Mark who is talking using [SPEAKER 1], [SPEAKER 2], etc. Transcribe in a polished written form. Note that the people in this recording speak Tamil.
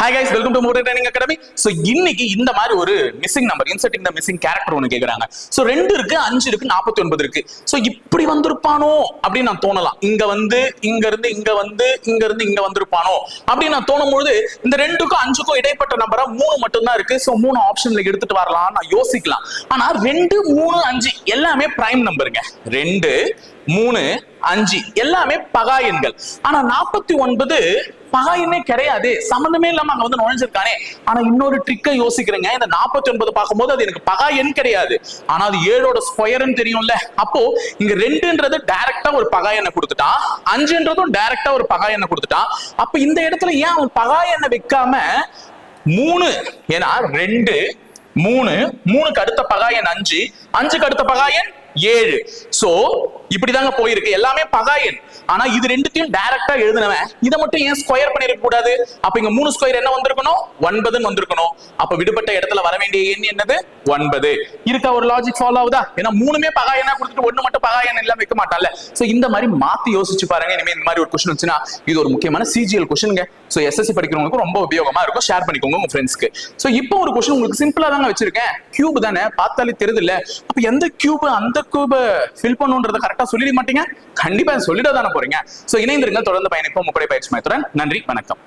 [SPEAKER 1] Hi guys, welcome to Motor Training Academy. So இன்னைக்கு இந்த மாதிரி ஒரு மிஸ்ஸிங் நம்பர் இன்சர்ட்டிங் தி மிஸ்ஸிங் கேரக்டர் ஒன்னு கேக்குறாங்க. சோ 2 இருக்கு, 5 இருக்கு, 49 இருக்கு. சோ இப்படி வந்திருப்பானோ அப்படி நான் தோணலாம். இங்க வந்து இங்க இருந்து இங்க வந்து இங்க இருந்து இங்க வந்திருப்பானோ அப்படி நான் தோணும்போது இந்த 2க்கும் 5க்கும் இடைப்பட்ட நம்பரா 3 மட்டும் தான் இருக்கு. சோ 3 ஆப்ஷன்ல எடுத்துட்டு வரலாம் நான் யோசிக்கலாம். ஆனா 2 3 5 எல்லாமே பிரைம் நம்பருங்க. 2 3 5 எல்லாமே பகா எண்கள். ஆனா 49 பகா எண்ணே கிடையாது, சம்பந்தமே இல்லாம அங்க வந்து நுழைஞ்சிருக்கானே. ஆனா இன்னொரு ட்ரிக்கை யோசிக்கிறேங்க. இந்த 49 பார்க்கும்போது அது எனக்கு பகா எண் கிடையாது, ஆனா அது 7ஓட ஸ்கொயர்னு தெரியும்ல. அப்போ இங்க 2ன்றது டைரக்டா ஒரு பகா எண்ணை கொடுத்துட்டான், 5ன்றதும் டைரக்டா ஒரு பகா எண்ணை கொடுத்துட்டான். அப்ப இந்த இடத்துல ஏன் அவன் பகா எண்ணை வைக்காம 3, ஏன்னா 2 3 3க்கு அடுத்த பகா எண் 5, 5க்கு அடுத்த பகா எண் 7. சோ இப்படிதாங்க போயிருக்கு, எல்லாமே பகா எண். ஆனா இது ரெண்டுத்தையும் டைரக்டா எழுதுனவன் இதை மட்டும் ஏன் ஸ்கொயர் பண்ணிருக்க கூடாது? அப்ப இங்க 3 ஸ்கொயர் என்ன வந்திருக்கணும்? 9 வந்திருக்கணும். அப்ப விடுபட்ட இடத்துல வர வேண்டிய எண் என்னது? 9. இருக்கா? ஒரு லாஜிக் ஃபாலோ ஆகுதா? ஏன்னா 3மே பகா எண்ணா கொடுத்துட்டு 1 மட்டும் பகா எண் எல்லாம் வைக்க மாட்டான்ல. சோ இந்த மாதிரி மாத்தி யோசிச்சு பாருங்க. இனிமே இந்த மாதிரி ஒரு கொஸ்டின் வந்துச்சுன்னா இது ஒரு முக்கியமான சிஜிஎல் கொஸ்டின்ங்க. சோ எஸ்எஸ்சி படிக்கிறவங்களுக்கு ரொம்ப உபயோகமா இருக்கும். ஷேர் பண்ணிக்கோங்க உங்க ஃப்ரெண்ட்ஸ்க்கு. சோ இப்போ ஒரு கொஸ்டின் உங்களுக்கு சிம்பிளா தாங்க வச்சிருக்கேன். கியூப் தானே, பார்த்தாலே தெரியுது இல்ல. அப்ப எந்த கியூப் அந்த கியூபை ஃபில் பண்ணுன்றத கரெக்டா சொல்லிட மாட்டீங்க? கண்டிப்பா சொல்லிட தானே போறீங்க. சோ இணைந்திருங்க, தொடர்ந்து பயணிப்போம் முப்படை பயிற்சி மையத்துடன். நன்றி, வணக்கம்.